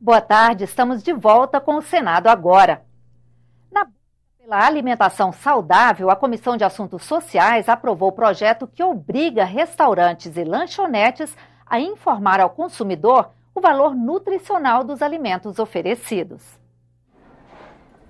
Boa tarde, estamos de volta com o Senado agora. Na busca pela alimentação saudável, a Comissão de Assuntos Sociais aprovou o projeto que obriga restaurantes e lanchonetes a informar ao consumidor o valor nutricional dos alimentos oferecidos.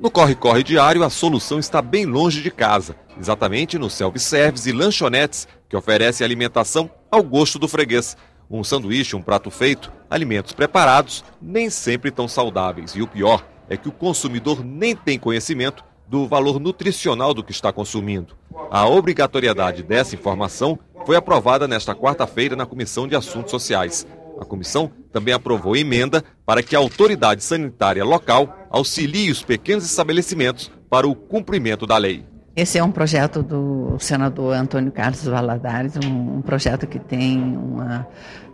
No corre-corre diário, a solução está bem longe de casa, exatamente no self-service e lanchonetes, que oferecem alimentação ao gosto do freguês. Um sanduíche, um prato feito, alimentos preparados, nem sempre tão saudáveis. E o pior é que o consumidor nem tem conhecimento do valor nutricional do que está consumindo. A obrigatoriedade dessa informação foi aprovada nesta quarta-feira na Comissão de Assuntos Sociais. A comissão também aprovou emenda para que a autoridade sanitária local auxilie os pequenos estabelecimentos para o cumprimento da lei. Esse é um projeto do senador Antônio Carlos Valadares, um projeto que tem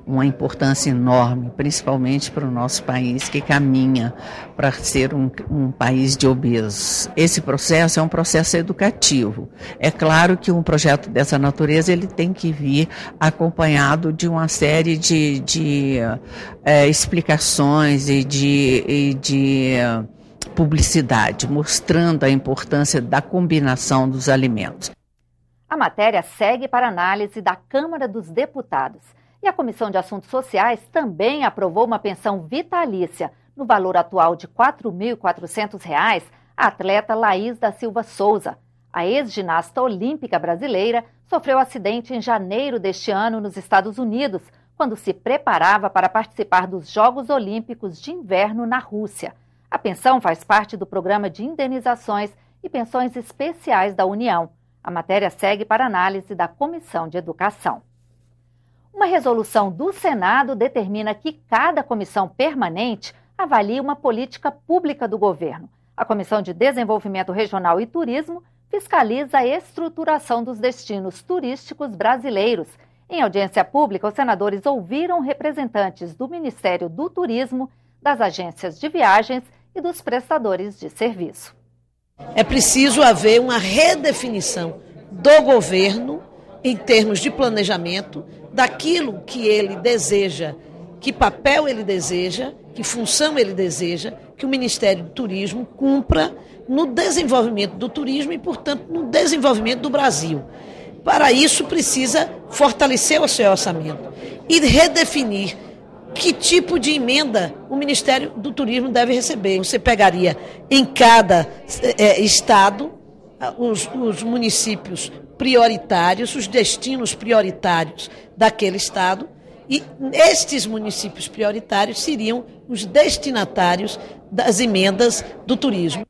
uma importância enorme, principalmente para o nosso país, que caminha para ser um país de obesos. Esse processo é um processo educativo. É claro que um projeto dessa natureza ele tem que vir acompanhado de uma série de explicações e de publicidade, mostrando a importância da combinação dos alimentos. A matéria segue para análise da Câmara dos Deputados. E a Comissão de Assuntos Sociais também aprovou uma pensão vitalícia, no valor atual de R$ 4.400, a atleta Laís da Silva Souza. A ex-ginasta olímpica brasileira sofreu acidente em janeiro deste ano nos Estados Unidos, quando se preparava para participar dos Jogos Olímpicos de Inverno na Rússia. A pensão faz parte do Programa de Indenizações e Pensões Especiais da União. A matéria segue para análise da Comissão de Educação. Uma resolução do Senado determina que cada comissão permanente avalie uma política pública do governo. A Comissão de Desenvolvimento Regional e Turismo fiscaliza a estruturação dos destinos turísticos brasileiros. Em audiência pública, os senadores ouviram representantes do Ministério do Turismo, das agências de viagens e dos prestadores de serviço. É preciso haver uma redefinição do governo em termos de planejamento, daquilo que ele deseja, que papel ele deseja, que função ele deseja, que o Ministério do Turismo cumpra no desenvolvimento do turismo e, portanto, no desenvolvimento do Brasil. Para isso, precisa fortalecer o seu orçamento e redefinir que tipo de emenda o Ministério do Turismo deve receber. Você pegaria em cada estado os municípios prioritários, os destinos prioritários daquele estado, e estes municípios prioritários seriam os destinatários das emendas do turismo.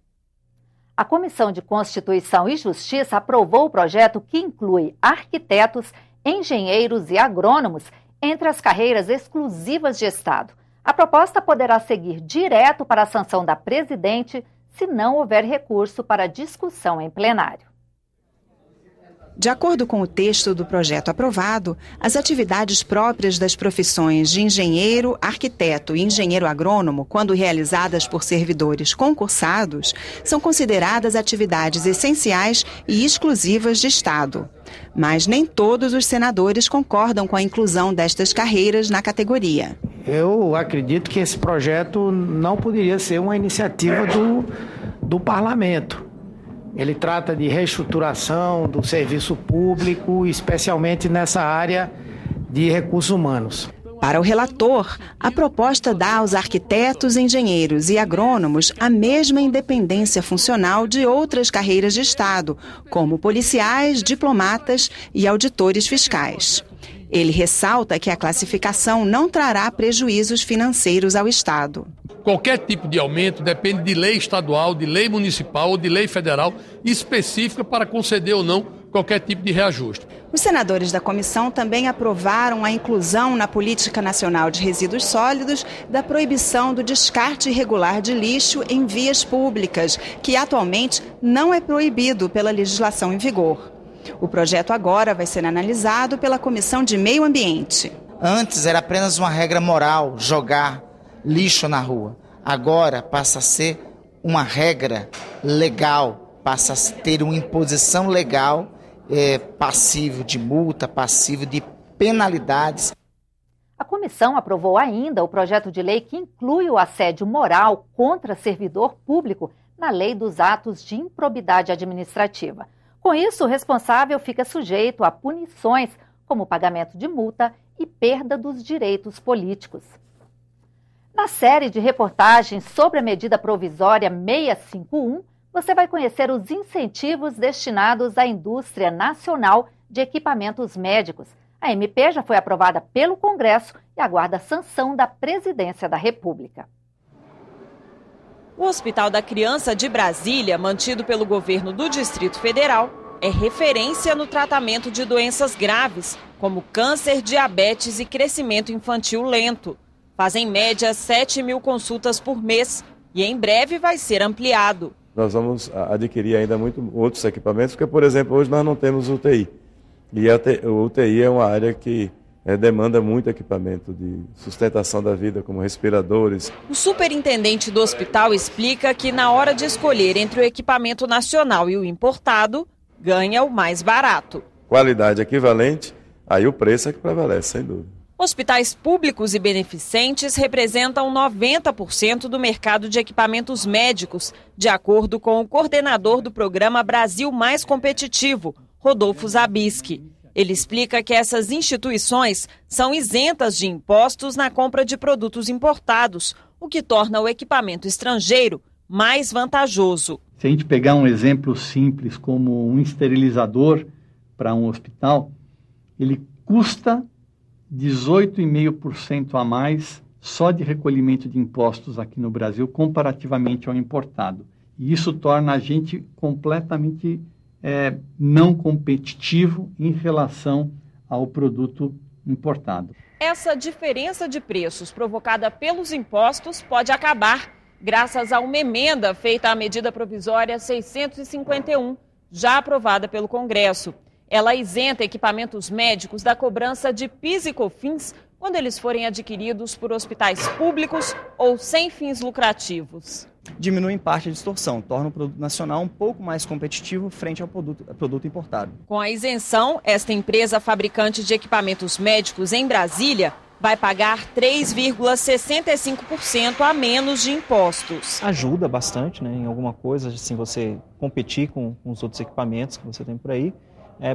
A Comissão de Constituição e Justiça aprovou o projeto que inclui arquitetos, engenheiros e agrônomos entre as carreiras exclusivas de Estado. A proposta poderá seguir direto para a sanção da presidente se não houver recurso para discussão em plenário. De acordo com o texto do projeto aprovado, as atividades próprias das profissões de engenheiro, arquiteto e engenheiro agrônomo, quando realizadas por servidores concursados, são consideradas atividades essenciais e exclusivas de Estado. Mas nem todos os senadores concordam com a inclusão destas carreiras na categoria. Eu acredito que esse projeto não poderia ser uma iniciativa do parlamento. Ele trata de reestruturação do serviço público, especialmente nessa área de recursos humanos. Para o relator, a proposta dá aos arquitetos, engenheiros e agrônomos a mesma independência funcional de outras carreiras de Estado, como policiais, diplomatas e auditores fiscais. Ele ressalta que a classificação não trará prejuízos financeiros ao Estado. Qualquer tipo de aumento depende de lei estadual, de lei municipal ou de lei federal específica para conceder ou não qualquer tipo de reajuste. Os senadores da comissão também aprovaram a inclusão na Política Nacional de Resíduos Sólidos da proibição do descarte irregular de lixo em vias públicas, que atualmente não é proibido pela legislação em vigor. O projeto agora vai ser analisado pela Comissão de Meio Ambiente. Antes era apenas uma regra moral jogar lixo na rua. Agora passa a ser uma regra legal, passa a ter uma imposição legal, passível de multa, passível de penalidades. A comissão aprovou ainda o projeto de lei que inclui o assédio moral contra servidor público na lei dos atos de improbidade administrativa. Com isso, o responsável fica sujeito a punições como pagamento de multa e perda dos direitos políticos. Na série de reportagens sobre a medida provisória 651, você vai conhecer os incentivos destinados à indústria nacional de equipamentos médicos. A MP já foi aprovada pelo Congresso e aguarda a sanção da Presidência da República. O Hospital da Criança de Brasília, mantido pelo governo do Distrito Federal, é referência no tratamento de doenças graves, como câncer, diabetes e crescimento infantil lento. Fazem em média 7.000 consultas por mês e em breve vai ser ampliado. Nós vamos adquirir ainda outros equipamentos, porque, por exemplo, hoje nós não temos UTI. E o UTI é uma área que demanda muito equipamento de sustentação da vida, como respiradores. O superintendente do hospital explica que na hora de escolher entre o equipamento nacional e o importado, ganha o mais barato. Qualidade equivalente, aí o preço é que prevalece, sem dúvida. Hospitais públicos e beneficentes representam 90% do mercado de equipamentos médicos, de acordo com o coordenador do programa Brasil Mais Competitivo, Rodolfo Zabisky. Ele explica que essas instituições são isentas de impostos na compra de produtos importados, o que torna o equipamento estrangeiro mais vantajoso. Se a gente pegar um exemplo simples como um esterilizador para um hospital, ele custa 18,5% a mais só de recolhimento de impostos aqui no Brasil, comparativamente ao importado. E isso torna a gente completamente não competitivo em relação ao produto importado. Essa diferença de preços provocada pelos impostos pode acabar graças a uma emenda feita à medida provisória 651, já aprovada pelo Congresso. Ela isenta equipamentos médicos da cobrança de PIS e COFINS quando eles forem adquiridos por hospitais públicos ou sem fins lucrativos. Diminui em parte a distorção, torna o produto nacional um pouco mais competitivo frente ao produto importado. Com a isenção, esta empresa fabricante de equipamentos médicos em Brasília vai pagar 3,65% a menos de impostos. Ajuda bastante, em alguma coisa, assim, você competir com os outros equipamentos que você tem por aí.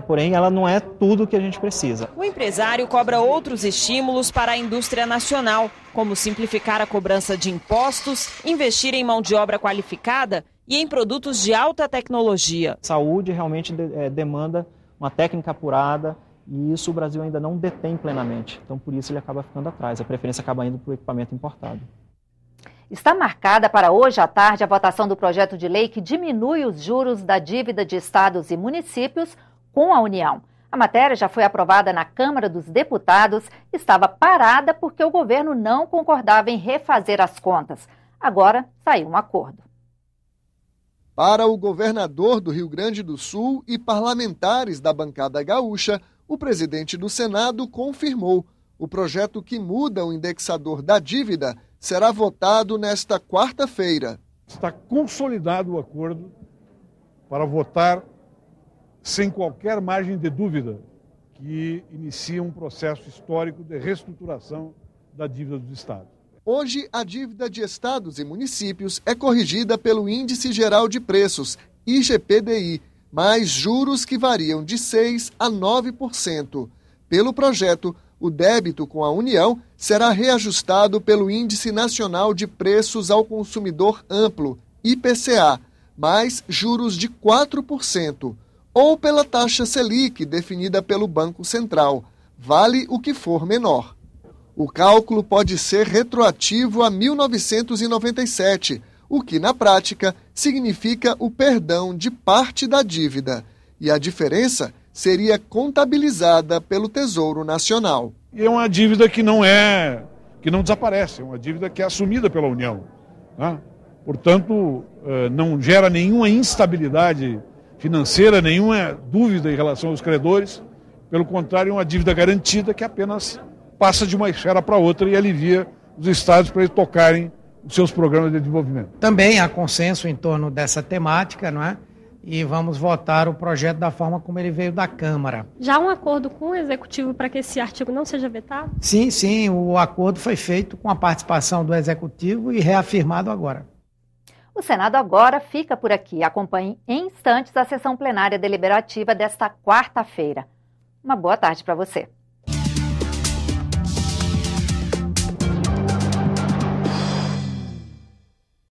Porém, ela não é tudo o que a gente precisa. O empresário cobra outros estímulos para a indústria nacional, como simplificar a cobrança de impostos, investir em mão de obra qualificada e em produtos de alta tecnologia. Saúde realmente demanda uma técnica apurada e isso o Brasil ainda não detém plenamente. Então, por isso ele acaba ficando atrás. A preferência acaba indo para o equipamento importado. Está marcada para hoje à tarde a votação do projeto de lei que diminui os juros da dívida de estados e municípios com a União. A matéria já foi aprovada na Câmara dos Deputados, estava parada porque o governo não concordava em refazer as contas. Agora saiu um acordo. Para o governador do Rio Grande do Sul e parlamentares da bancada gaúcha, o presidente do Senado confirmou: o projeto que muda o indexador da dívida será votado nesta quarta-feira. Está consolidado o acordo para votar sem qualquer margem de dúvida, que inicia um processo histórico de reestruturação da dívida dos estados. Hoje, a dívida de estados e municípios é corrigida pelo Índice Geral de Preços, IGPDI, mais juros que variam de 6% a 9%. Pelo projeto, o débito com a União será reajustado pelo Índice Nacional de Preços ao Consumidor Amplo, IPCA, mais juros de 4%. Ou pela taxa Selic, definida pelo Banco Central, vale o que for menor. O cálculo pode ser retroativo a 1997, o que, na prática, significa o perdão de parte da dívida. E a diferença seria contabilizada pelo Tesouro Nacional. E é uma dívida que não desaparece, é uma dívida que é assumida pela União. Portanto, não gera nenhuma instabilidade financeira, nenhuma dúvida em relação aos credores. Pelo contrário, é uma dívida garantida que apenas passa de uma esfera para outra e alivia os estados para eles tocarem os seus programas de desenvolvimento. Também há consenso em torno dessa temática, não é? e vamos votar o projeto da forma como ele veio da Câmara. Já há um acordo com o Executivo para que esse artigo não seja vetado? Sim, o acordo foi feito com a participação do Executivo e reafirmado agora. O Senado agora fica por aqui. Acompanhe em instantes a sessão plenária deliberativa desta quarta-feira. Uma boa tarde para você.